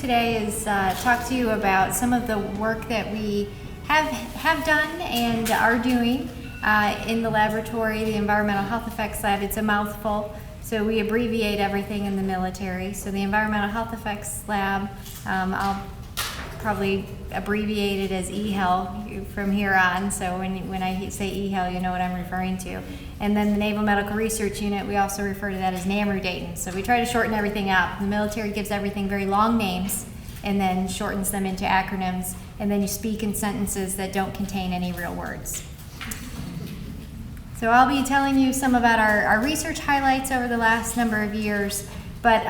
today is talk to you about some of the work that we have done and are doing in the laboratory, the Environmental Health Effects Lab. It's a mouthful, so we abbreviate everything in the military. So the Environmental Health Effects Lab, I'll probably abbreviate it as EHEL from here on, so when I say EHEL, you know what I'm referring to. And then the Naval Medical Research Unit, we also refer to that as NAMRU Dayton. So we try to shorten everything up. The military gives everything very long names and then shortens them into acronyms, and then you speak in sentences that don't contain any real words. So I'll be telling you some about our research highlights over the last number of years, but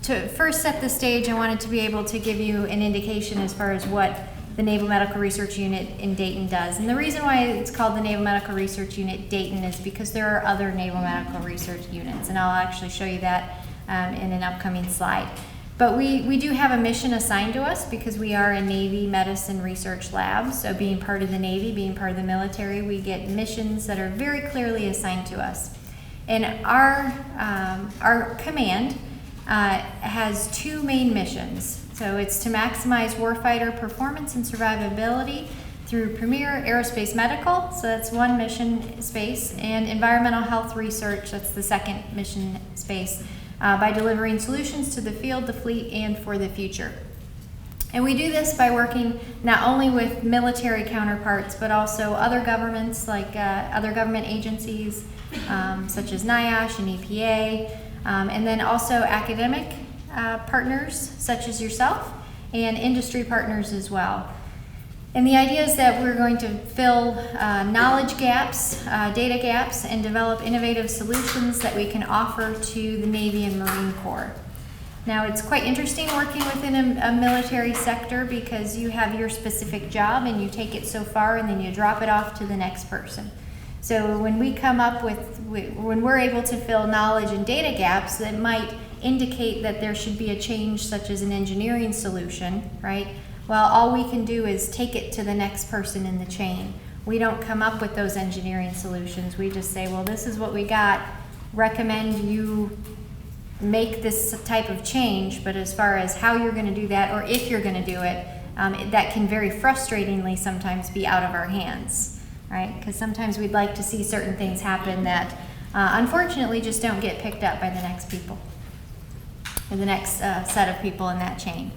to first set the stage, I wanted to be able to give you an indication as far as what the Naval Medical Research Unit in Dayton does. And the reason why it's called the Naval Medical Research Unit Dayton is because there are other Naval Medical Research Units, and I'll actually show you that in an upcoming slide. But we do have a mission assigned to us because we are a Navy Medicine Research Lab, so being part of the Navy, being part of the military, we get missions that are very clearly assigned to us. And our command has two main missions. So it's to maximize warfighter performance and survivability through premier aerospace medical, so that's one mission space, and environmental health research, that's the second mission space, by delivering solutions to the field, the fleet, and for the future. And we do this by working not only with military counterparts, but also other governments, like other government agencies, such as NIOSH and EPA, and then also academic partners, such as yourself, and industry partners as well. And the idea is that we're going to fill knowledge gaps, data gaps, and develop innovative solutions that we can offer to the Navy and Marine Corps. Now, it's quite interesting working within a military sector because you have your specific job and you take it so far and then you drop it off to the next person. So when we come up when we're able to fill knowledge and data gaps that might indicate that there should be a change, such as an engineering solution, right? Well, all we can do is take it to the next person in the chain. We don't come up with those engineering solutions. We just say, well, this is what we got. Recommend you make this type of change, but as far as how you're going to do that or if you're going to do it, that can very frustratingly sometimes be out of our hands, right? Because sometimes we'd like to see certain things happen that unfortunately just don't get picked up by the next people or the next set of people in that chain.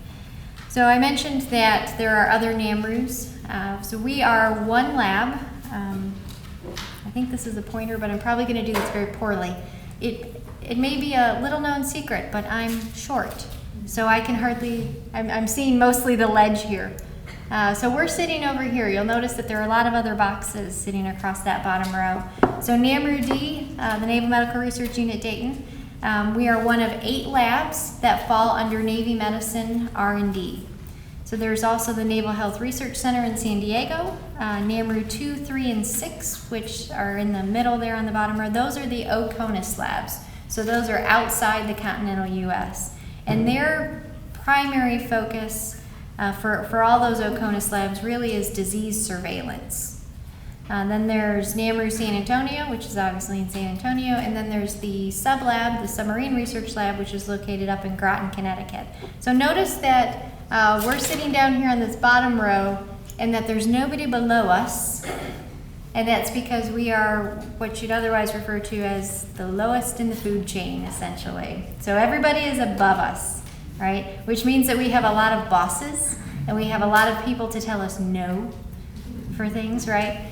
So I mentioned that there are other NAMRUs. So we are one lab. I think this is a pointer, but I'm probably going to do this very poorly. It may be a little known secret, but I'm short. So I can I'm seeing mostly the ledge here. So we're sitting over here. You'll notice that there are a lot of other boxes sitting across that bottom row. So NAMRU D, the Naval Medical Research Unit Dayton, we are one of 8 labs that fall under Navy Medicine R&D. So there's also the Naval Health Research Center in San Diego, NAMRU 2, 3, and 6, which are in the middle there on the bottom row. Those are the OCONUS labs. So those are outside the continental U.S. And their primary focus for all those OCONUS labs really is disease surveillance. Then there's NAMRU San Antonio, which is obviously in San Antonio, and then there's the sub-lab, the Submarine Research Lab, which is located up in Groton, Connecticut. So notice that we're sitting down here on this bottom row and that there's nobody below us, and that's because we are what you'd otherwise refer to as the lowest in the food chain, essentially. So everybody is above us, right? Which means that we have a lot of bosses and we have a lot of people to tell us no for things, right?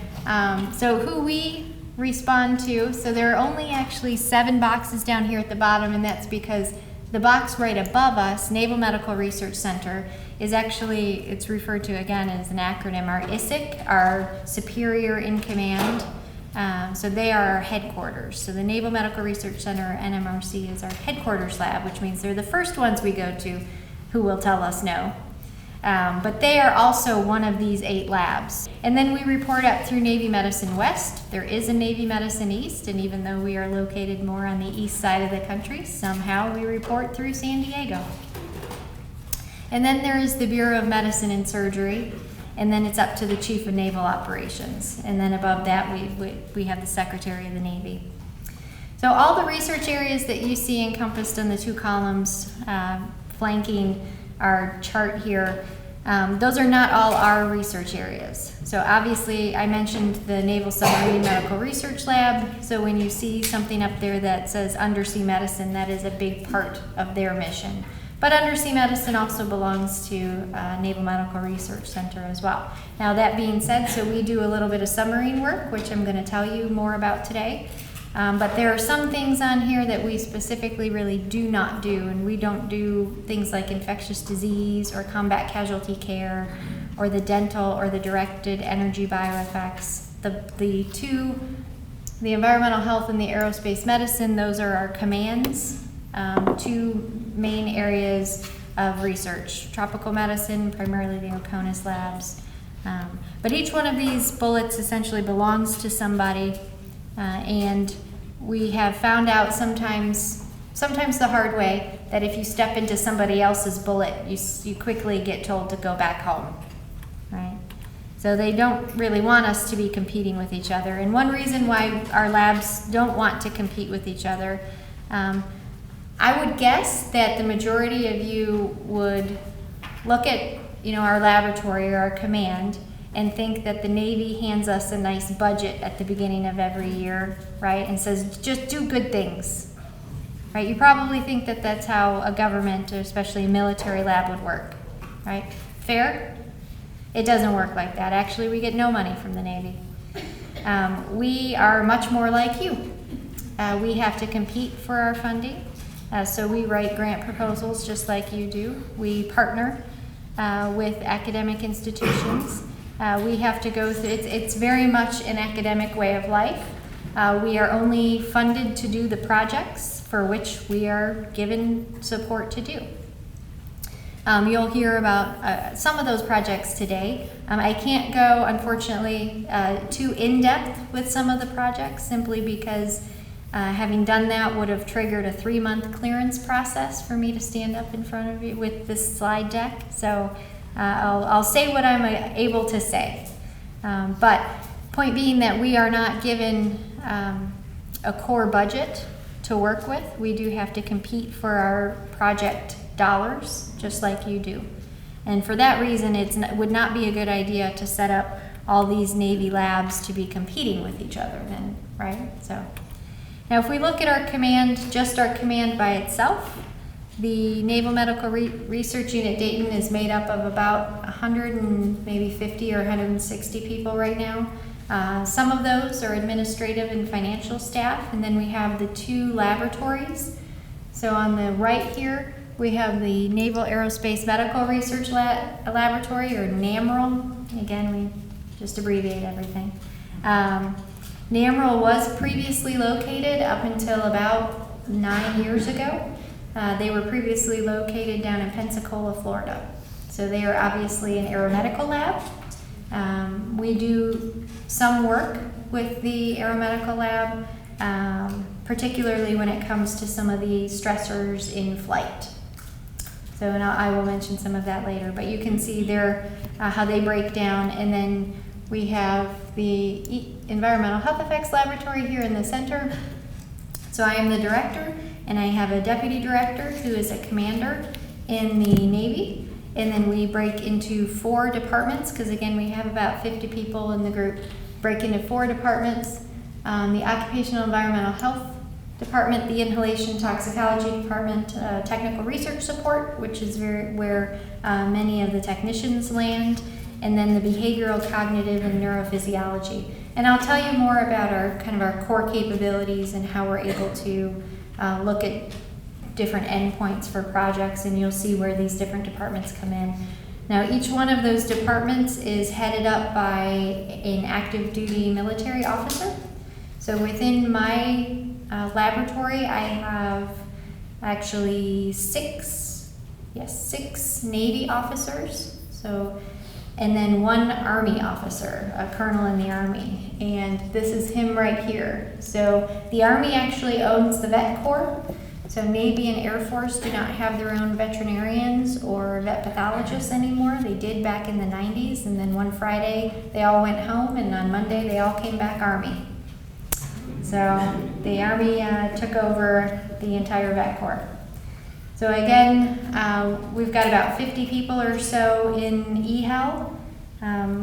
So who we respond to, so there are only actually 7 boxes down here at the bottom, and that's because the box right above us, Naval Medical Research Center, is actually, it's referred to again as an acronym, our ISIC, our Superior in Command. So they are our headquarters. So the Naval Medical Research Center, NMRC, is our headquarters lab, which means they're the first ones we go to who will tell us no. But they are also one of these 8 labs. And then we report up through Navy Medicine West. There is a Navy Medicine East, and even though we are located more on the east side of the country, somehow we report through San Diego. And then there is the Bureau of Medicine and Surgery, and then it's up to the Chief of Naval Operations. And then above that, we have the Secretary of the Navy. So all the research areas that you see encompassed in the 2 columns flanking our chart here, those are not all our research areas. So obviously I mentioned the Naval Submarine Medical Research Lab. So when you see something up there that says undersea medicine, that is a big part of their mission. But undersea medicine also belongs to Naval Medical Research Center as well. Now that being said, so we do a little bit of submarine work, which I'm going to tell you more about today. But there are some things on here that we specifically really do not do, and we don't do things like infectious disease or combat casualty care or the dental or the directed energy bioeffects. The environmental health and the aerospace medicine, those are our commands. Two main areas of research: tropical medicine, primarily the OCONUS labs. But each one of these bullets essentially belongs to somebody, and we have found out sometimes the hard way, that if you step into somebody else's bullet, you quickly get told to go back home, right? So they don't really want us to be competing with each other. And one reason why our labs don't want to compete with each other, I would guess that the majority of you would look at, our laboratory or our command and think that the Navy hands us a nice budget at the beginning of every year, right? And says, just do good things, right? You probably think that that's how a government, or especially a military lab, would work, right? Fair? It doesn't work like that. Actually, we get no money from the Navy. We are much more like you. We have to compete for our funding. So we write grant proposals just like you do. We partner with academic institutions. We have to go through, it's very much an academic way of life. We are only funded to do the projects for which we are given support to do. You'll hear about some of those projects today. I can't go, unfortunately, too in-depth with some of the projects, simply because having done that would have triggered a 3-month clearance process for me to stand up in front of you with this slide deck. So I'll say what I'm able to say. But point being that we are not given a core budget to work with. We do have to compete for our project dollars, just like you do. And for that reason, it would not be a good idea to set up all these Navy labs to be competing with each other then, right? So now if we look at our command, just our command by itself, the Naval Medical Research Unit Dayton is made up of about 150 or 160 people right now. Some of those are administrative and financial staff, and then we have the 2 laboratories. So on the right here, we have the Naval Aerospace Medical Research Laboratory, or NAMRL. Again, we just abbreviate everything. NAMRL was previously located up until about 9 years ago. They were previously located down in Pensacola, Florida. So they are obviously an aeromedical lab. We do some work with the aeromedical lab, particularly when it comes to some of the stressors in flight. So and I will mention some of that later, but you can see there how they break down. And then we have the Environmental Health Effects Laboratory here in the center. So I am the director, and I have a deputy director who is a commander in the Navy. And then we break into 4 departments, because again, we have about 50 people in the group. Break into 4 departments: the Occupational Environmental Health Department, the Inhalation Toxicology Department, Technical Research Support, which is where many of the technicians land, and then the Behavioral, Cognitive, and Neurophysiology. And I'll tell you more about our core capabilities and how we're able to look at different endpoints for projects, and you'll see where these different departments come in. Now, each one of those departments is headed up by an active duty military officer. So within my laboratory, I have actually 6 Navy officers. So, and then 1 Army officer, a colonel in the Army. And this is him right here. So the Army actually owns the Vet Corps. So Navy and Air Force do not have their own veterinarians or vet pathologists anymore. They did back in the 90s, and then one Friday they all went home, and on Monday they all came back Army. So the Army took over the entire Vet Corps. So again, we've got about 50 people or so in EHEL,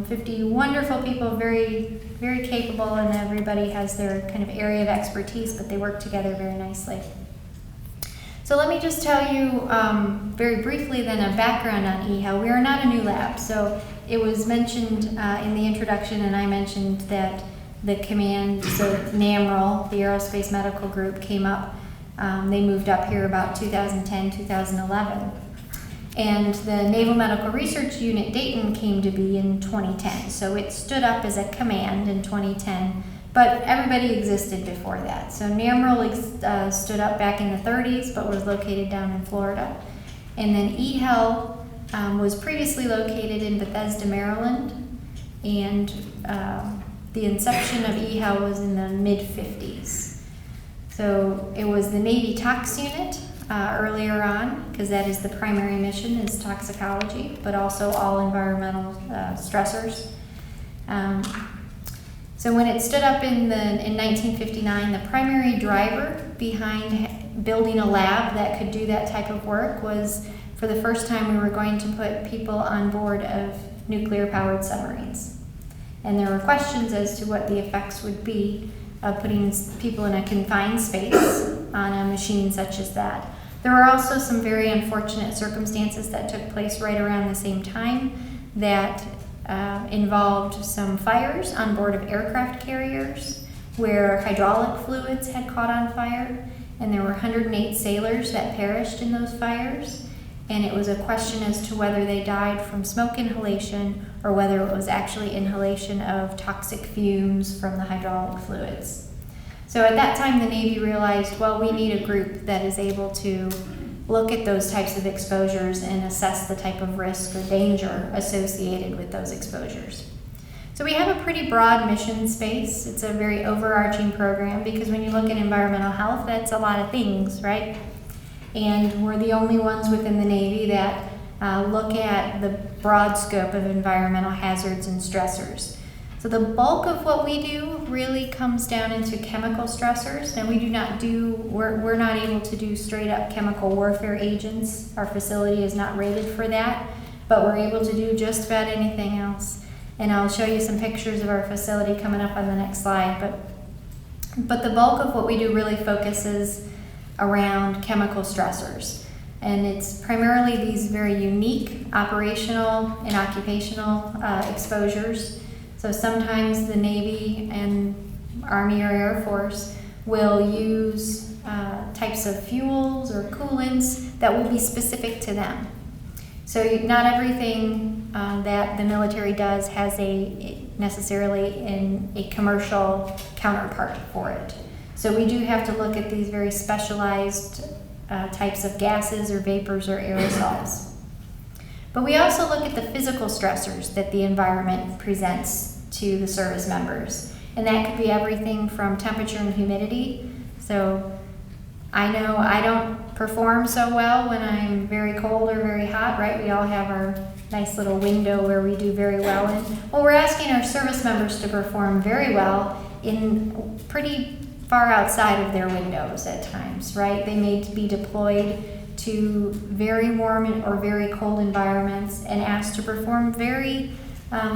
50 wonderful people, very, very capable, and everybody has their kind of area of expertise, but they work together very nicely. So let me just tell you very briefly then a background on EHEL. We are not a new lab, so it was mentioned in the introduction, and I mentioned that the command, so NAMREL, the Aerospace Medical Group, came up. They moved up here about 2010, 2011. And the Naval Medical Research Unit Dayton came to be in 2010. So it stood up as a command in 2010, but everybody existed before that. So NAMREL stood up back in the 30s, but was located down in Florida. And then EHEL was previously located in Bethesda, Maryland, and the inception of EHEL was in the mid-50s. So it was the Navy Tox Unit earlier on, because that is the primary mission, is toxicology, but also all environmental stressors. So when it stood up in 1959, the primary driver behind building a lab that could do that type of work was, for the first time, we were going to put people on board of nuclear-powered submarines. And there were questions as to what the effects would be of putting people in a confined space on a machine such as that. There were also some very unfortunate circumstances that took place right around the same time that involved some fires on board of aircraft carriers where hydraulic fluids had caught on fire, and there were 108 sailors that perished in those fires. And it was a question as to whether they died from smoke inhalation or whether it was actually inhalation of toxic fumes from the hydraulic fluids. So at that time, the Navy realized, well, we need a group that is able to look at those types of exposures and assess the type of risk or danger associated with those exposures. So we have a pretty broad mission space. It's a very overarching program because when you look at environmental health, that's a lot of things, right? And we're the only ones within the Navy that look at the broad scope of environmental hazards and stressors. So the bulk of what we do really comes down into chemical stressors, and we're not able to do straight up chemical warfare agents. Our facility is not rated for that, but we're able to do just about anything else. And I'll show you some pictures of our facility coming up on the next slide, but the bulk of what we do really focuses around chemical stressors. And it's primarily these very unique operational and occupational exposures. So sometimes the Navy and Army or Air Force will use types of fuels or coolants that will be specific to them. So not everything that the military does has necessarily a commercial counterpart for it. So we do have to look at these very specialized types of gases or vapors or aerosols. But we also look at the physical stressors that the environment presents to the service members. And that could be everything from temperature and humidity. So I know I don't perform so well when I'm very cold or very hot, right? We all have our nice little window where we do very well in. Well, we're asking our service members to perform very well in pretty far outside of their windows at times, right? They may be deployed to very warm or very cold environments and asked to perform very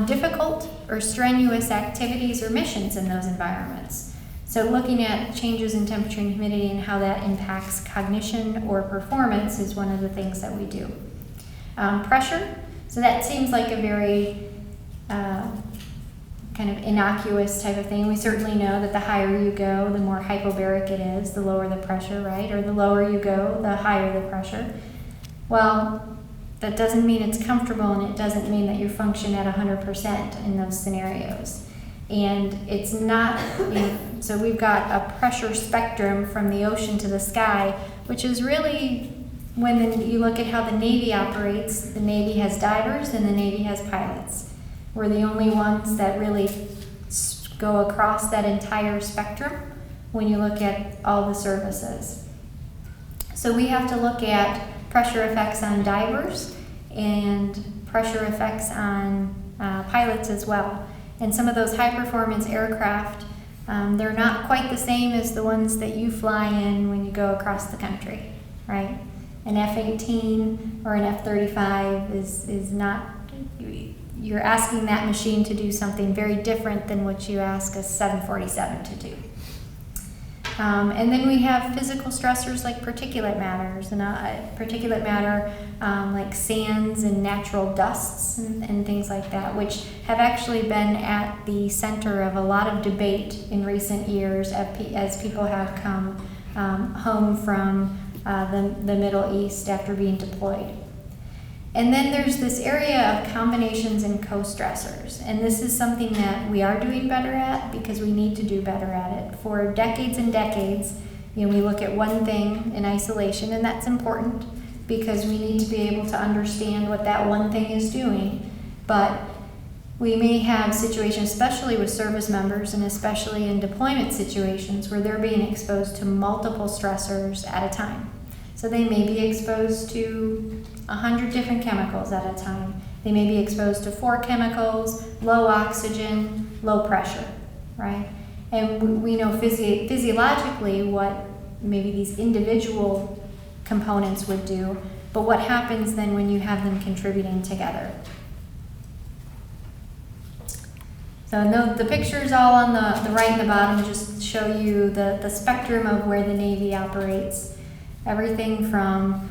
difficult or strenuous activities or missions in those environments. So looking at changes in temperature and humidity and how that impacts cognition or performance is one of the things that we do. Pressure, so that seems like a very kind of innocuous type of thing. We certainly know that the higher you go, the more hypobaric it is, the lower the pressure, right? Or the lower you go, the higher the pressure. Well, that doesn't mean it's comfortable, and it doesn't mean that you function at 100% in those scenarios. And it's not, so we've got a pressure spectrum from the ocean to the sky, which is really, when you look at how the Navy operates, the Navy has divers and the Navy has pilots. We're the only ones that really go across that entire spectrum when you look at all the services. So we have to look at pressure effects on divers and pressure effects on pilots as well. And some of those high-performance aircraft, they're not quite the same as the ones that you fly in when you go across the country, right? An F-18 or an F-35 is not, you're asking that machine to do something very different than what you ask a 747 to do. And then we have physical stressors like particulate matters, and particulate matter like sands and natural dusts and things like that, which have actually been at the center of a lot of debate in recent years as people have come home from the Middle East after being deployed. And then there's this area of combinations and co-stressors. And this is something that we are doing better at because we need to do better at it. For decades and decades, we look at one thing in isolation, and that's important because we need to be able to understand what that one thing is doing. But we may have situations, especially with service members and especially in deployment situations, where they're being exposed to multiple stressors at a time. So they may be exposed to 100 different chemicals at a time. They may be exposed to 4 chemicals, low oxygen, low pressure, right? And we know physiologically what maybe these individual components would do, but what happens then when you have them contributing together? So the pictures all on the right and the bottom just show you the spectrum of where the Navy operates. Everything from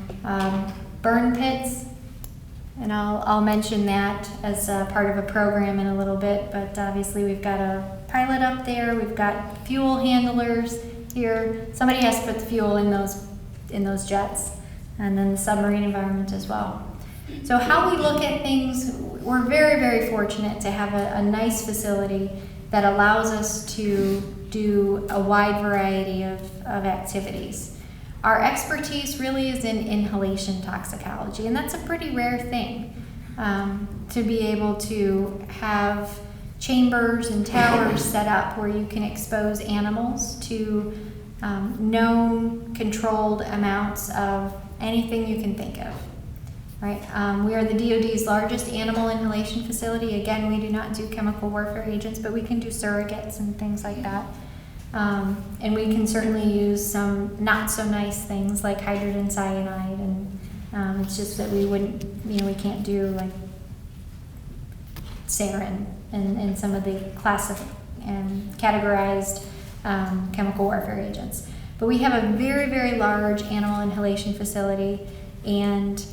burn pits, and I'll mention that as part of a program in a little bit, but obviously we've got a pilot up there, we've got fuel handlers here. Somebody has to put the fuel in those jets, and then the submarine environment as well. So how we look at things, we're very, very fortunate to have a nice facility that allows us to do a wide variety of activities. Our expertise really is in inhalation toxicology, and that's a pretty rare thing, to be able to have chambers and towers set up where you can expose animals to known controlled amounts of anything you can think of. Right? We are the DoD's largest animal inhalation facility. Again, we do not do chemical warfare agents, but we can do surrogates and things like that. And we can certainly use some not so nice things like hydrogen cyanide, and it's just that we wouldn't, we can't do like sarin and some of the classic and categorized chemical warfare agents. But we have a very, very large animal inhalation facility, and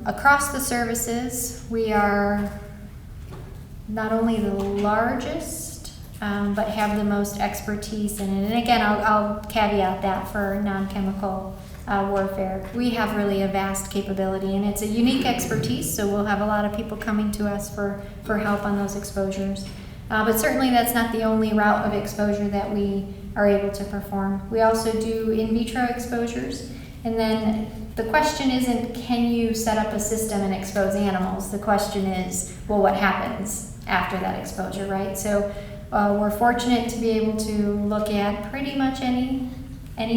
across the services, we are not only the largest, but have the most expertise in it. And again, I'll caveat that for non-chemical warfare. We have really a vast capability, and it's a unique expertise, so we'll have a lot of people coming to us for help on those exposures. But certainly that's not the only route of exposure that we are able to perform. We also do in vitro exposures, and then the question isn't, can you set up a system and expose animals? The question is, well, what happens after that exposure, right? So we're fortunate to be able to look at pretty much any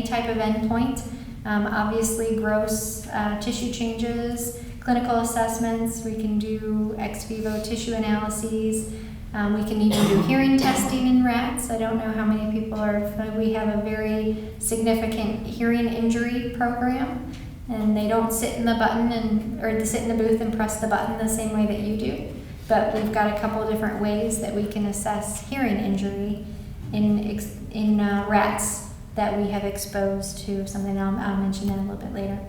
type of endpoint. Obviously, gross tissue changes, clinical assessments. We can do ex vivo tissue analyses. We can even do hearing testing in rats. I don't know how many people we have a very significant hearing injury program, and they don't sit in the sit in the booth and press the button the same way that you do. But we've got a couple of different ways that we can assess hearing injury in rats that we have exposed to something. I'll mention that a little bit later.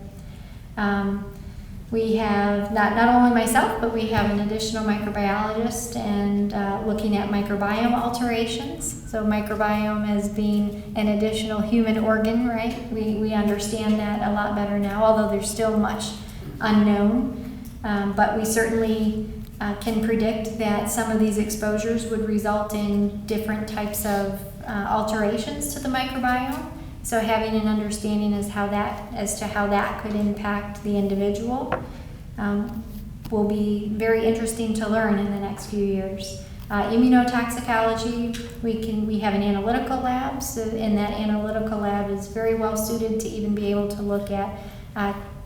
We have not only myself, but we have an additional microbiologist and looking at microbiome alterations. So microbiome as being an additional human organ, right? We understand that a lot better now, although there's still much unknown. But we certainly can predict that some of these exposures would result in different types of alterations to the microbiome. So having an understanding as to how that could impact the individual will be very interesting to learn in the next few years. Immunotoxicology, we have an analytical lab, and that analytical lab is very well suited to even be able to look at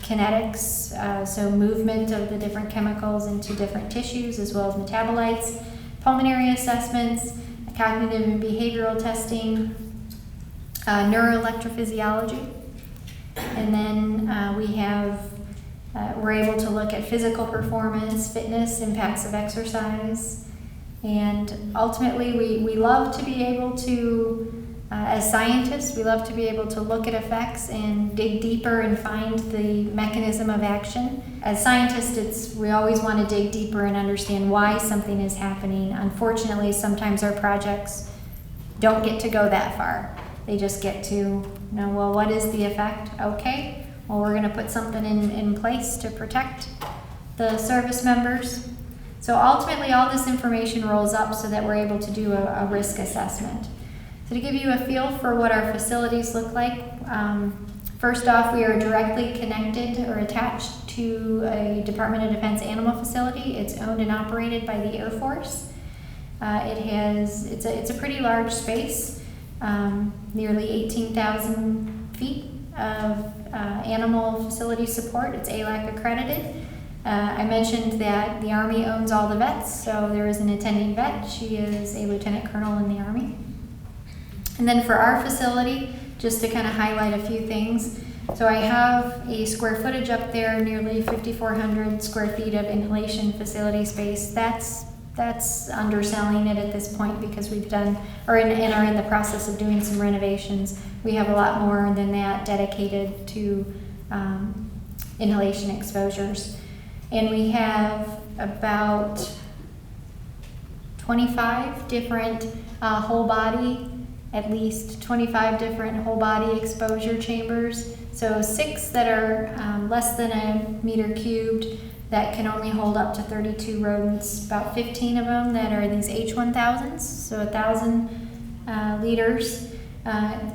kinetics, so movement of the different chemicals into different tissues as well as metabolites, pulmonary assessments, cognitive and behavioral testing, neuroelectrophysiology. And then we're able to look at physical performance, fitness, impacts of exercise. And ultimately, we love to be able to, as scientists, we love to be able to look at effects and dig deeper and find the mechanism of action. As scientists, we always want to dig deeper and understand why something is happening. Unfortunately, sometimes our projects don't get to go that far. They just get to know, well, what is the effect? Okay, well, we're going to put something in place to protect the service members. So ultimately, all this information rolls up so that we're able to do a risk assessment. So to give you a feel for what our facilities look like, first off, we are directly connected or attached to a Department of Defense animal facility. It's owned and operated by the Air Force. It's a pretty large space, nearly 18,000 feet of animal facility support. It's ALAC accredited. I mentioned that the Army owns all the vets, so there is an attending vet. She is a lieutenant colonel in the Army. And then for our facility, just to kind of highlight a few things, so I have a square footage up there, nearly 5,400 square feet of inhalation facility space. That's underselling it at this point because we've done, or are in the process of doing some renovations. We have a lot more than that dedicated to inhalation exposures. And we have about 25 different whole body, at least 25 different whole body exposure chambers. So 6 that are less than a meter cubed that can only hold up to 32 rodents, about 15 of them that are these H1000s, so 1,000 liters.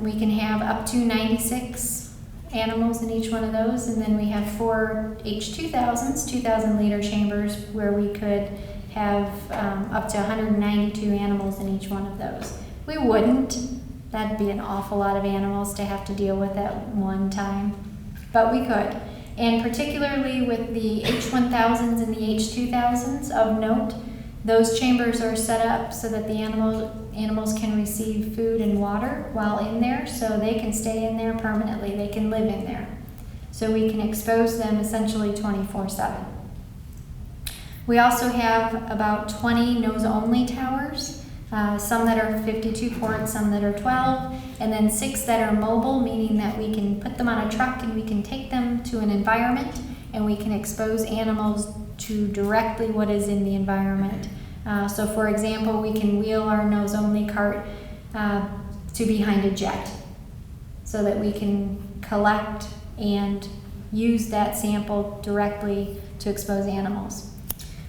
We can have up to 96 animals in each one of those, and then we have 4 H2000s, 2,000 liter chambers, where we could have up to 192 animals in each one of those. We wouldn't. That'd be an awful lot of animals to have to deal with at one time, but we could. And particularly with the H1000s and the H2000s, of note, those chambers are set up so that the animals can receive food and water while in there, so they can stay in there permanently. They can live in there. So we can expose them essentially 24/7. We also have about 20 nose-only towers, some that are 52 ports, some that are 12, and then 6 that are mobile, meaning that we can put them on a truck and we can take them to an environment and we can expose animals to directly what is in the environment. So for example, we can wheel our nose-only cart to behind a jet so that we can collect and use that sample directly to expose animals.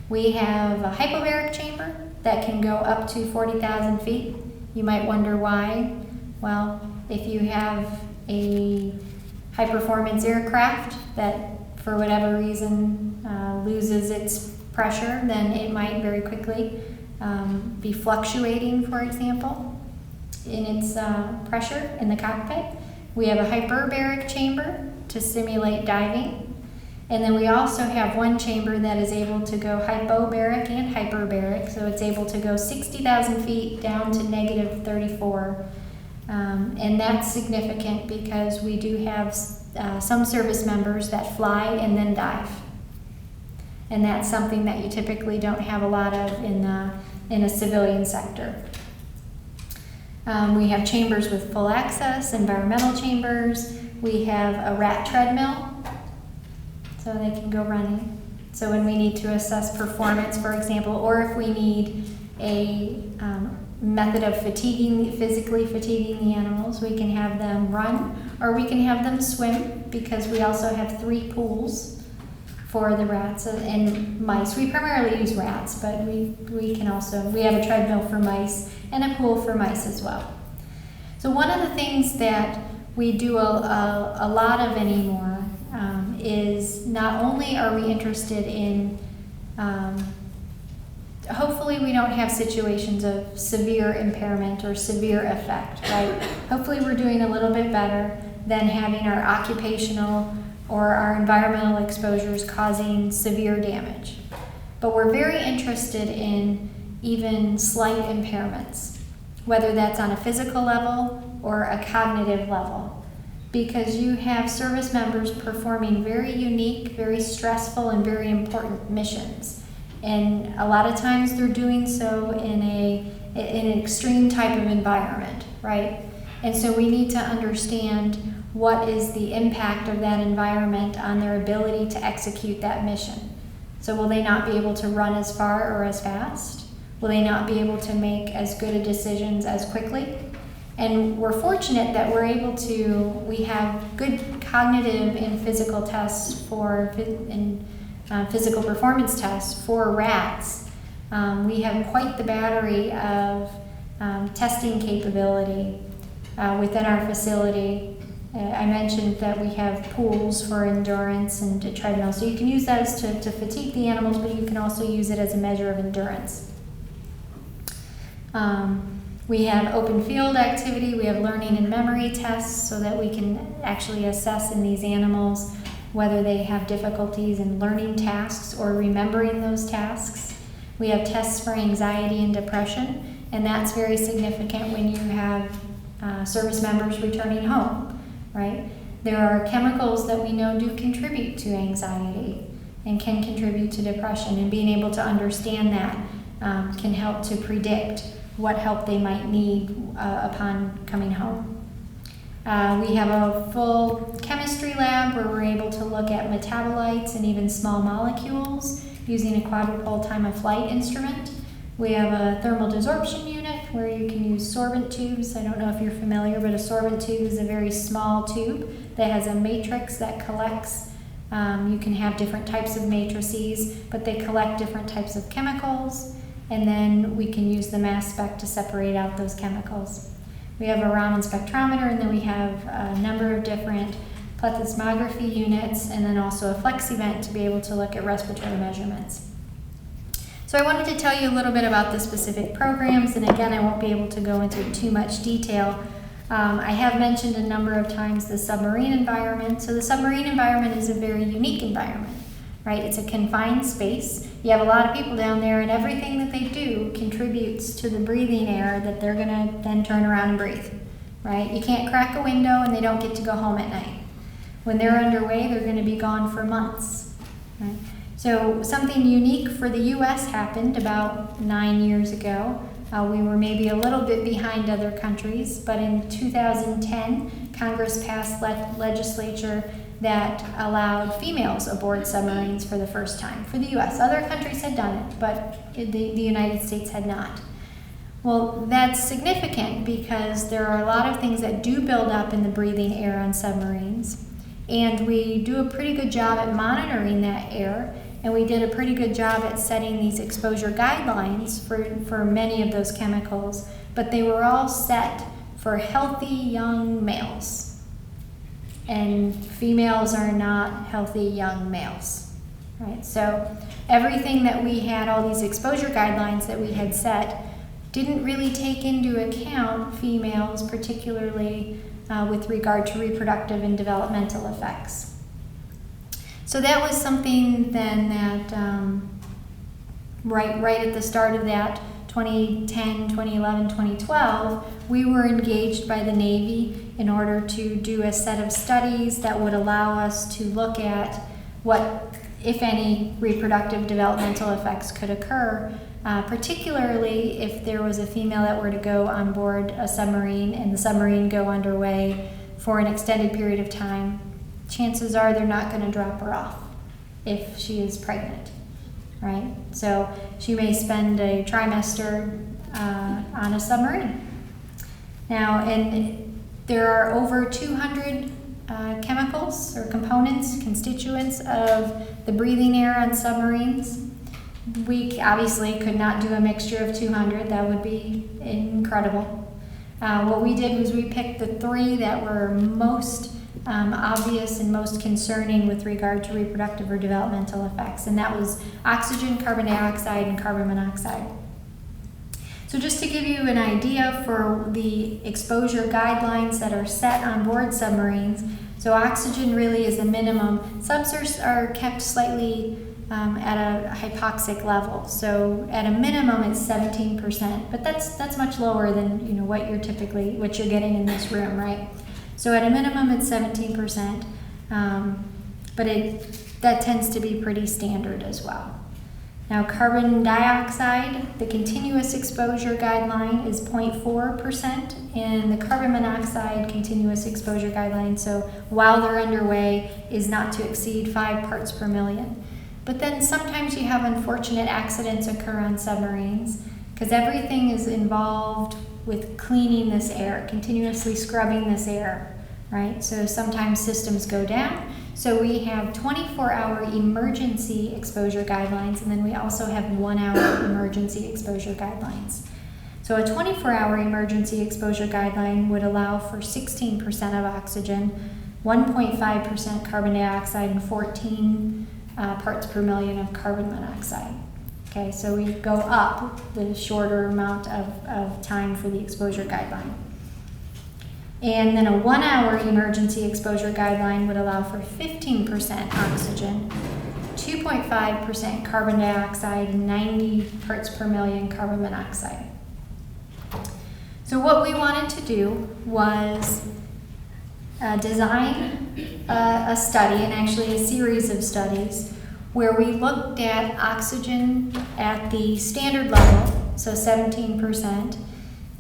We have a hypobaric chamber that can go up to 40,000 feet. You might wonder why. Well, if you have a high-performance aircraft that for whatever reason loses its pressure, then it might very quickly be fluctuating, for example, in its pressure in the cockpit. We have a hyperbaric chamber to simulate diving. And then we also have one chamber that is able to go hypobaric and hyperbaric, so it's able to go 60,000 feet down to negative 34. And that's significant because we do have some service members that fly and then dive. And that's something that you typically don't have a lot of in a civilian sector. We have chambers with full access, environmental chambers. We have a rat treadmill, so they can go running. So when we need to assess performance, for example, or if we need a method of physically fatiguing the animals, we can have them run, or we can have them swim, because we also have 3 pools for the rats and mice. We primarily use rats, but we have a treadmill for mice and a pool for mice as well. So one of the things that we do a lot of anymore is not only are we interested in, hopefully we don't have situations of severe impairment or severe effect, right? Hopefully we're doing a little bit better than having our occupational or our environmental exposures causing severe damage. But we're very interested in even slight impairments, whether that's on a physical level or a cognitive level. because you have service members performing very unique, very stressful, and very important missions. And a lot of times they're doing so in an extreme type of environment, right? And so we need to understand what is the impact of that environment on their ability to execute that mission. So will they not be able to run as far or as fast? Will they not be able to make as good a decisions as quickly? And we're fortunate that we have good cognitive and physical tests physical performance tests for rats. We have quite the battery of testing capability within our facility. I mentioned that we have pools for endurance and treadmill, so you can use those to fatigue the animals, but you can also use it as a measure of endurance. We have open field activity, we have learning and memory tests so that we can actually assess in these animals whether they have difficulties in learning tasks or remembering those tasks. We have tests for anxiety and depression, and that's very significant when you have service members returning home, right? There are chemicals that we know do contribute to anxiety and can contribute to depression, and being able to understand that can help to predict what help they might need upon coming home. We have a full chemistry lab where we're able to look at metabolites and even small molecules using a quadrupole time of flight instrument. We have a thermal desorption unit where you can use sorbent tubes. I don't know if you're familiar, but a sorbent tube is a very small tube that has a matrix that collects. You can have different types of matrices, but they collect different types of chemicals, and then we can use the mass spec to separate out those chemicals. We have a Raman spectrometer, and then we have a number of different plethysmography units, and then also a flex event to be able to look at respiratory measurements. So I wanted to tell you a little bit about the specific programs, and again, I won't be able to go into too much detail. I have mentioned a number of times the submarine environment. So the submarine environment is a very unique environment, right? It's a confined space. You have a lot of people down there, and everything that they do contributes to the breathing air that they're gonna then turn around and breathe, right? You can't crack a window and they don't get to go home at night. When they're underway, they're gonna be gone for months, right? So something unique for the US happened about 9 years ago. We were maybe a little bit behind other countries, but in 2010, Congress passed legislature that allowed females aboard submarines for the first time for the US. Other countries had done it, but the United States had not. Well, that's significant because there are a lot of things that do build up in the breathing air on submarines, and we do a pretty good job at monitoring that air, and we did a pretty good job at setting these exposure guidelines for many of those chemicals, but they were all set for healthy young males. And females are not healthy young males, right? So everything that we had, all these exposure guidelines that we had set, didn't really take into account females, particularly with regard to reproductive and developmental effects. So that was something then that right at the start of that, 2010, 2011, 2012, we were engaged by the Navy in order to do a set of studies that would allow us to look at what, if any, reproductive developmental effects could occur, particularly if there was a female that were to go on board a submarine and the submarine go underway for an extended period of time. Chances are they're not going to drop her off if she is pregnant, right? So she may spend a trimester on a submarine. Now, and there are over 200 chemicals or components, constituents of the breathing air on submarines. We obviously could not do a mixture of 200. That would be incredible. What we did was we picked the 3 that were most obvious and most concerning with regard to reproductive or developmental effects, and that was oxygen, carbon dioxide, and carbon monoxide. So just to give you an idea for the exposure guidelines that are set on board submarines, so oxygen really is a minimum. Subs are kept slightly at a hypoxic level, so at a minimum it's 17%, but that's much lower than what you're getting in this room, right? So at a minimum, it's 17%, but that tends to be pretty standard as well. Now, carbon dioxide, the continuous exposure guideline is 0.4%, and the carbon monoxide continuous exposure guideline, so while they're underway, is not to exceed 5 parts per million. But then sometimes you have unfortunate accidents occur on submarines because everything is involved with cleaning this air, continuously scrubbing this air, right? So sometimes systems go down. So we have 24-hour emergency exposure guidelines, and then we also have 1-hour emergency exposure guidelines. So a 24-hour emergency exposure guideline would allow for 16% of oxygen, 1.5% carbon dioxide, and 14 parts per million of carbon monoxide. Okay, so we go up the shorter amount of time for the exposure guideline. And then a 1-hour emergency exposure guideline would allow for 15% oxygen, 2.5% carbon dioxide, and 90 parts per million carbon monoxide. So what we wanted to do was design a study, and actually a series of studies, where we looked at oxygen at the standard level, so 17%,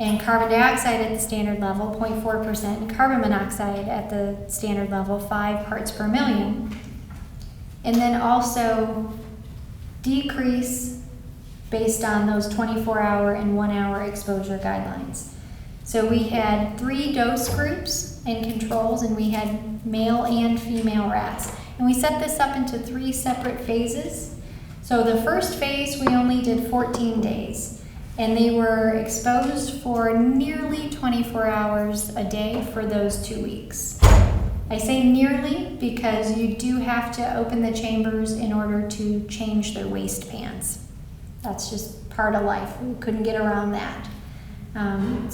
and carbon dioxide at the standard level, 0.4%, and carbon monoxide at the standard level, 5 parts per million. And then also decrease based on those 24-hour and 1-hour exposure guidelines. So we had 3 dose groups and controls, and we had male and female rats. And we set this up into 3 separate phases. So the first phase, we only did 14 days. And they were exposed for nearly 24 hours a day for those 2 weeks. I say nearly because you do have to open the chambers in order to change their waste pans. That's just part of life. We couldn't get around that. I'm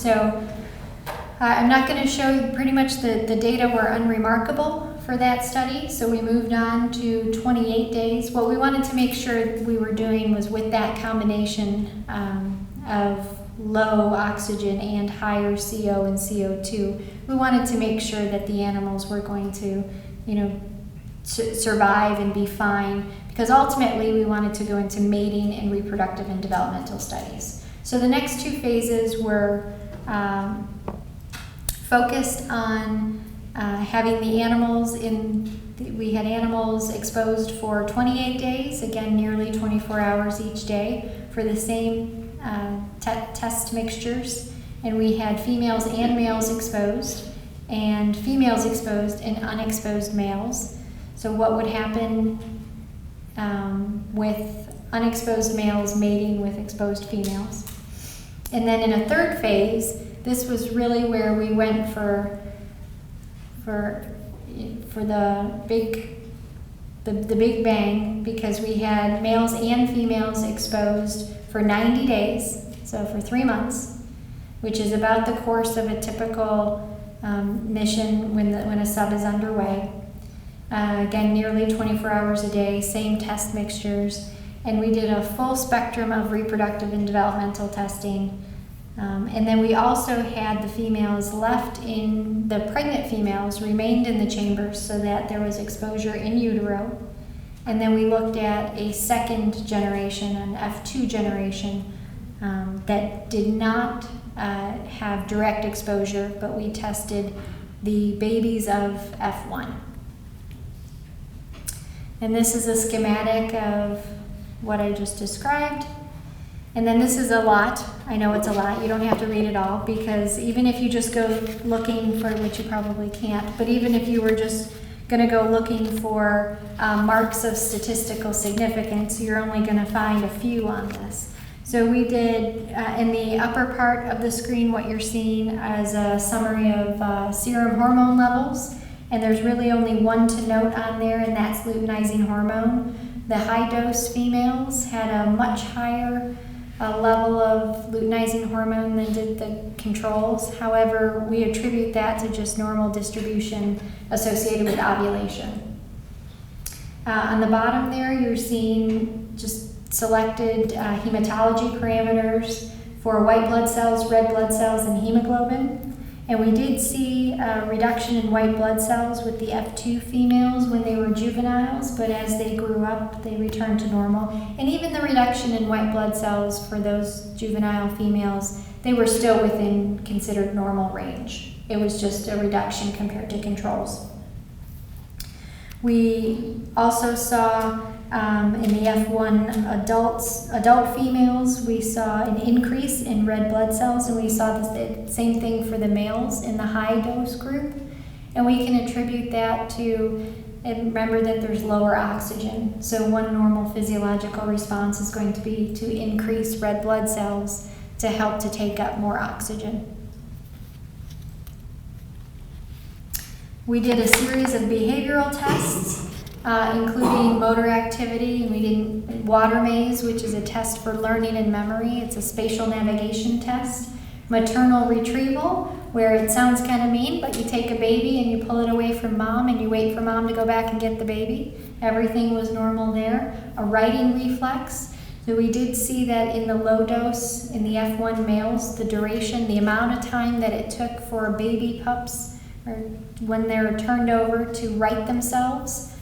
not going to show you, pretty much the data were unremarkable for that study, so we moved on to 28 days. What we wanted to make sure we were doing was, with that combination of low oxygen and higher CO and CO2, we wanted to make sure that the animals were going to, survive and be fine, because ultimately we wanted to go into mating and reproductive and developmental studies. So the next 2 phases were focused on having the animals we had animals exposed for 28 days, again nearly 24 hours each day, for the same test mixtures, and we had females and males exposed, and females exposed and unexposed males. So what would happen with unexposed males mating with exposed females? And then in a 3rd phase, this was really where we went for the big bang, because we had males and females exposed for 90 days, so for 3 months, which is about the course of a typical mission when a sub is underway. Again, nearly 24 hours a day, same test mixtures, and we did a full spectrum of reproductive and developmental testing. And then we also had the females the pregnant females remained in the chambers so that there was exposure in utero. And then we looked at a 2nd generation, an F2 generation, that did not have direct exposure, but we tested the babies of F1. And this is a schematic of what I just described. And then this is a lot. I know it's a lot. You don't have to read it all, because even if you just go looking for, which you probably can't, but even if you were just going to go looking for marks of statistical significance, you're only going to find a few on this. So we did, in the upper part of the screen, what you're seeing is a summary of serum hormone levels, and there's really only one to note on there, and that's luteinizing hormone. The high-dose females had a much higher level of luteinizing hormone than did the controls. However, we attribute that to just normal distribution associated with ovulation. On the bottom there, you're seeing just selected hematology parameters for white blood cells, red blood cells, and hemoglobin. And we did see a reduction in white blood cells with the F2 females when they were juveniles, but as they grew up, they returned to normal. And even the reduction in white blood cells for those juvenile females, they were still within considered normal range. It was just a reduction compared to controls. We also saw in the F1 adult females, we saw an increase in red blood cells, and we saw the same thing for the males in the high dose group. And we can attribute that to, and remember that there's lower oxygen. So one normal physiological response is going to be to increase red blood cells to help to take up more oxygen. We did a series of behavioral tests, including motor activity, and we did water maze, which is a test for learning and memory. It's a spatial navigation test. Maternal retrieval, where it sounds kind of mean, but you take a baby and you pull it away from mom and you wait for mom to go back and get the baby. Everything was normal there. A writing reflex. So we did see that in the low dose, in the F1 males, the duration, the amount of time that it took for baby pups, or when they're turned over, to right themselves,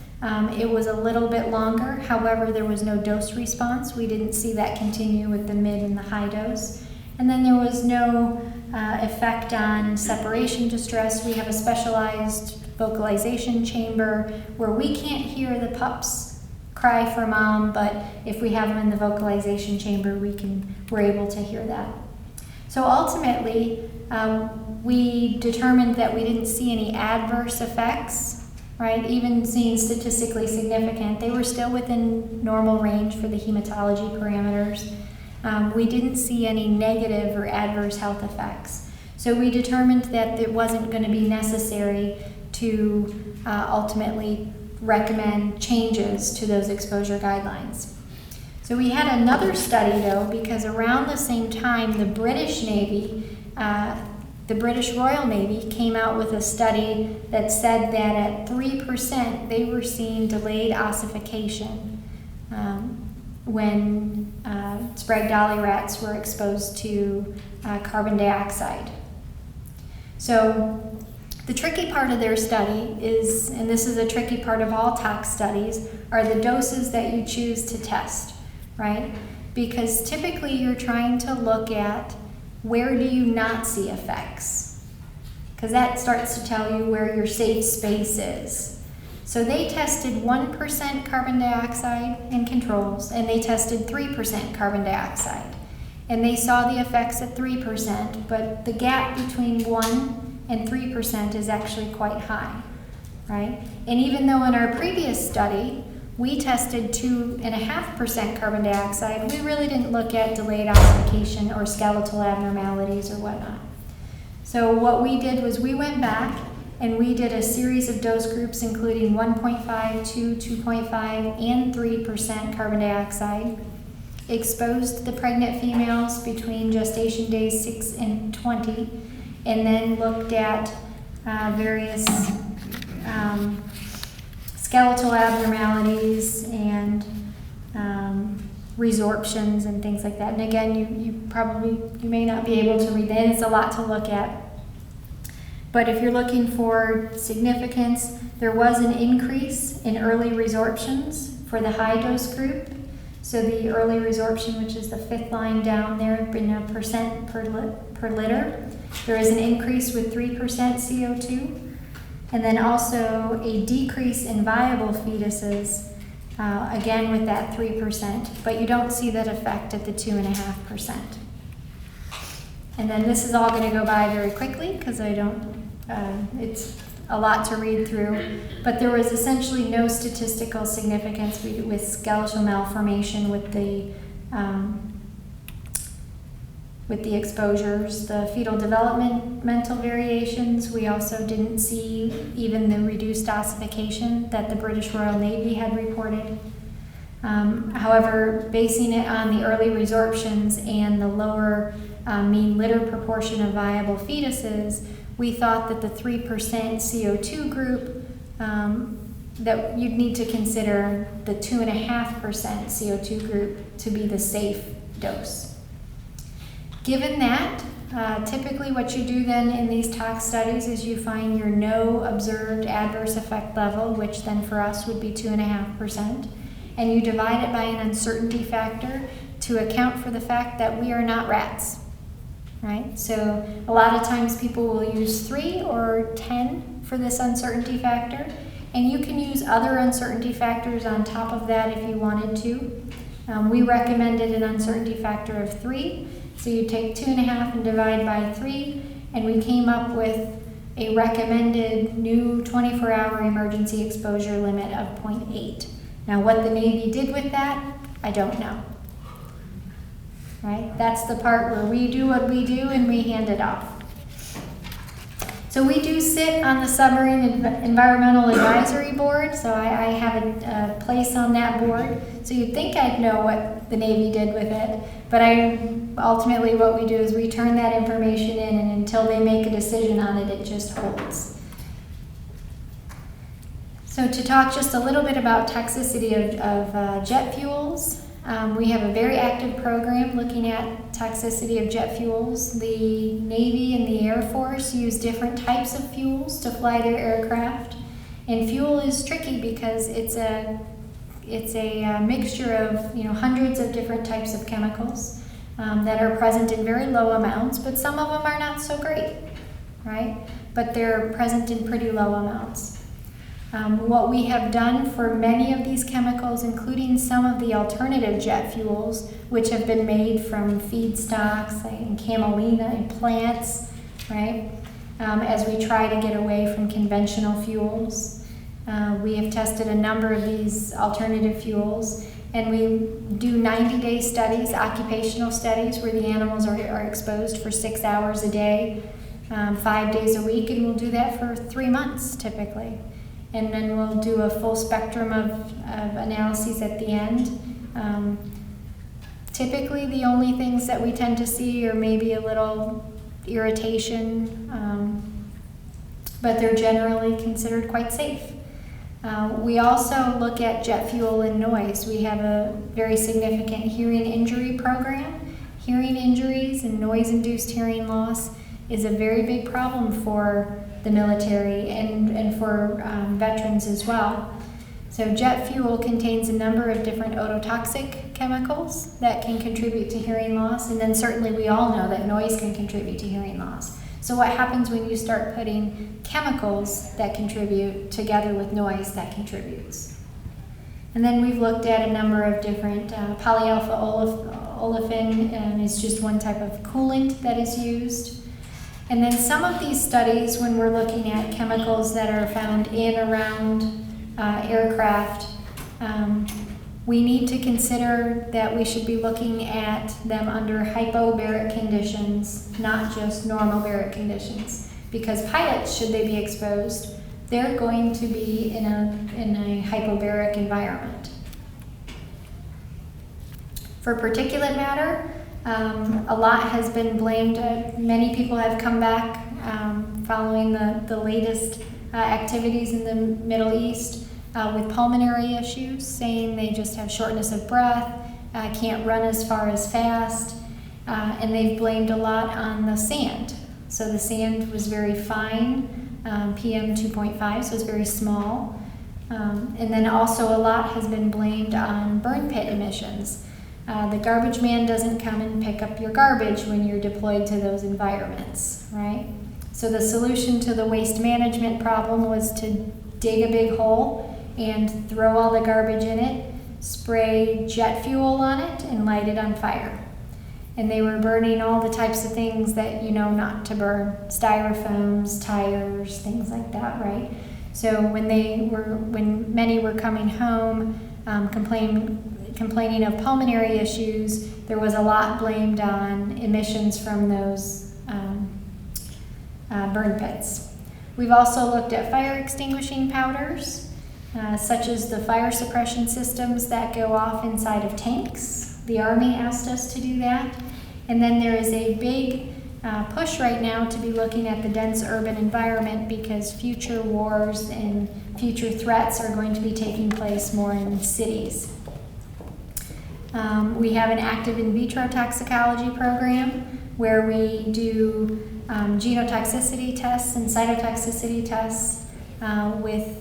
it was a little bit longer. However, there was no dose response. We didn't see that continue with the mid and the high dose. And then there was no effect on separation distress. We have a specialized vocalization chamber where we can't hear the pups cry for mom, but if we have them in the vocalization chamber, we're able to hear that. So ultimately, we determined that we didn't see any adverse effects, right? Even seeing statistically significant, they were still within normal range for the hematology parameters. We didn't see any negative or adverse health effects. So we determined that it wasn't going to be necessary to ultimately recommend changes to those exposure guidelines. So we had another study though, because around the same time, the British Navy, the British Royal Navy came out with a study that said that at 3% they were seeing delayed ossification when Sprague-Dawley rats were exposed to carbon dioxide. So the tricky part of their study is, and this is a tricky part of all tox studies, are the doses that you choose to test, right? Because typically you're trying to look at where do you not see effects, because that starts to tell you where your safe space is. So they tested 1% carbon dioxide in controls, and they tested 3% carbon dioxide. And they saw the effects at 3%, but the gap between 1 and 3% is actually quite high, right? And even though in our previous study, we tested 2.5% carbon dioxide, we really didn't look at delayed ossification or skeletal abnormalities or whatnot. So what we did was we went back and we did a series of dose groups including 1.5, 2, 2.5, and 3% carbon dioxide, exposed the pregnant females between gestation days 6 and 20, and then looked at various skeletal abnormalities and resorptions and things like that. And again, you may not be able to read that. It's a lot to look at. But if you're looking for significance, there was an increase in early resorptions for the high dose group. So the early resorption, which is the fifth line down there, in a percent per liter, there is an increase with 3% CO2. And then also a decrease in viable fetuses, again with that 3%, but you don't see that effect at the 2.5%. And then this is all going to go by very quickly because it's a lot to read through, but there was essentially no statistical significance with skeletal malformation with the exposures. The fetal developmental variations, we also didn't see even the reduced ossification that the British Royal Navy had reported. However, basing it on the early resorptions and the lower mean litter proportion of viable fetuses, we thought that the 3% CO2 group, that you'd need to consider the 2.5% CO2 group to be the safe dose. Given that, Typically what you do then in these tox studies is you find your no observed adverse effect level, which then for us would be 2.5%, and you divide it by an uncertainty factor to account for the fact that we are not rats, right? So a lot of times people will use 3 or 10 for this uncertainty factor, and you can use other uncertainty factors on top of that if you wanted to. We recommended an uncertainty factor of 3, so you take 2.5 and divide by 3, and we came up with a recommended new 24-hour emergency exposure limit of 0.8. Now what the Navy did with that, I don't know. Right? That's the part where we do what we do and we hand it off. So we do sit on the Submarine Environmental Advisory Board, so I have a place on that board. So you'd think I'd know what the Navy did with it, but ultimately what we do is we turn that information in, and until they make a decision on it, it just holds. So to talk just a little bit about toxicity of jet fuels, we have a very active program looking at toxicity of jet fuels. The Navy and the Air Force use different types of fuels to fly their aircraft, and fuel is tricky because it's a mixture of hundreds of different types of chemicals that are present in very low amounts, but some of them are not so great, right? But they're present in pretty low amounts. What we have done for many of these chemicals, including some of the alternative jet fuels, which have been made from feedstocks like camelina and plants, right? As we try to get away from conventional fuels. We have tested a number of these alternative fuels, and we do 90-day studies, occupational studies, where the animals are exposed for 6 hours a day, 5 days a week, and we'll do that for 3 months typically. And then we'll do a full spectrum of analyses at the end. Typically the only things that we tend to see are maybe a little irritation, but they're generally considered quite safe. We also look at jet fuel and noise. We have a very significant hearing injury program. Hearing injuries and noise-induced hearing loss is a very big problem for the military and for veterans as well. So jet fuel contains a number of different ototoxic chemicals that can contribute to hearing loss, and then certainly we all know that noise can contribute to hearing loss. So what happens when you start putting chemicals that contribute together with noise that contributes? And then we've looked at a number of different polyalpha olefin, and it's just one type of coolant that is used. And then some of these studies, when we're looking at chemicals that are found in around aircraft, we need to consider that we should be looking at them under hypobaric conditions, not just normal baric conditions. Because pilots, should they be exposed, they're going to be in a hypobaric environment. For particulate matter, a lot has been blamed. Many people have come back following the latest activities in the Middle East with pulmonary issues, saying they just have shortness of breath, can't run as far as fast, and they've blamed a lot on the sand. So the sand was very fine, PM 2.5, so it's very small. And then also a lot has been blamed on burn pit emissions. The garbage man doesn't come and pick up your garbage when you're deployed to those environments, right? So the solution to the waste management problem was to dig a big hole and throw all the garbage in it, spray jet fuel on it, and light it on fire. And they were burning all the types of things that you know not to burn, styrofoams, tires, things like that, right? So when many were coming home complaining of pulmonary issues, there was a lot blamed on emissions from those burn pits. We've also looked at fire extinguishing powders, such as the fire suppression systems that go off inside of tanks. The Army asked us to do that. And then there is a big push right now to be looking at the dense urban environment, because future wars and future threats are going to be taking place more in cities. We have an active in vitro toxicology program where we do genotoxicity tests and cytotoxicity tests with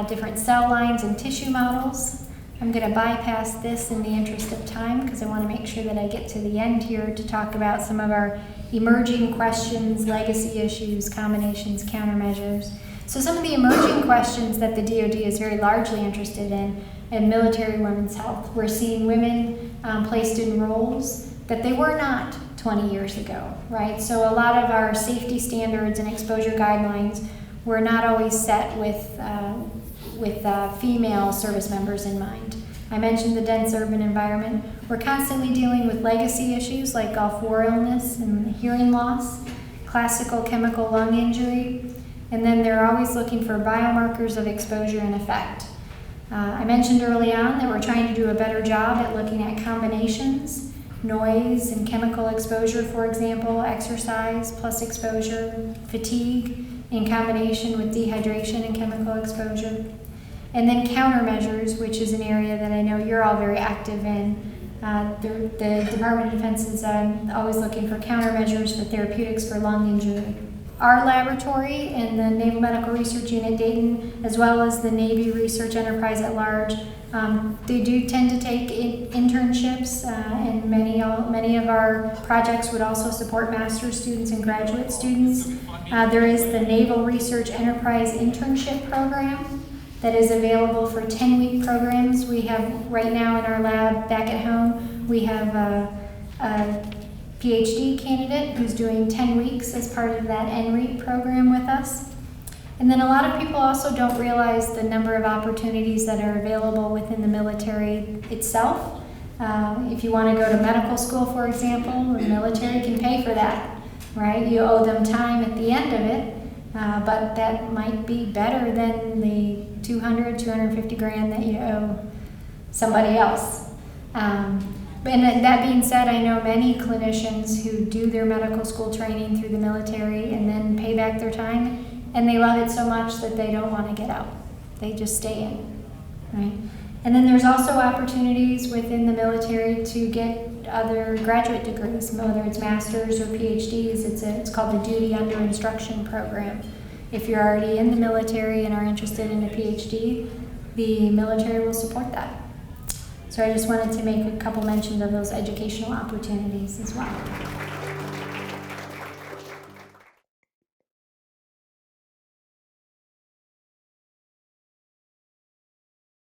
different cell lines and tissue models. I'm going to bypass this in the interest of time because I want to make sure that I get to the end here to talk about some of our emerging questions, legacy issues, combinations, countermeasures. So some of the emerging questions that the DoD is very largely interested in military women's health. We're seeing women placed in roles that they were not 20 years ago, right? So a lot of our safety standards and exposure guidelines were not always set with female service members in mind. I mentioned the dense urban environment. We're constantly dealing with legacy issues like Gulf War illness and hearing loss, classical chemical lung injury, and then they're always looking for biomarkers of exposure and effect. I mentioned early on that we're trying to do a better job at looking at combinations, noise and chemical exposure, for example, exercise plus exposure, fatigue in combination with dehydration and chemical exposure. And then countermeasures, which is an area that I know you're all very active in. The Department of Defense is always looking for countermeasures for therapeutics for lung injury. Our laboratory and the Naval Medical Research Unit Dayton, as well as the Navy Research Enterprise at large, they do tend to take internships, and many of our projects would also support master's students and graduate students. There is the Naval Research Enterprise Internship Program that is available for 10-week programs. We have right now in our lab back at home, we have a PhD candidate who's doing 10 weeks as part of that NREAP program with us. And then a lot of people also don't realize the number of opportunities that are available within the military itself. If you want to go to medical school, for example, the military can pay for that, right? You owe them time at the end of it, but that might be better than the $250 grand that you owe somebody else. And that being said, I know many clinicians who do their medical school training through the military and then pay back their time, and they love it so much that they don't want to get out. They just stay in, right? And then there's also opportunities within the military to get other graduate degrees, whether it's masters or PhDs. It's called the Duty Under Instruction program. If you're already in the military and are interested in a PhD, the military will support that. So I just wanted to make a couple mentions of those educational opportunities as well.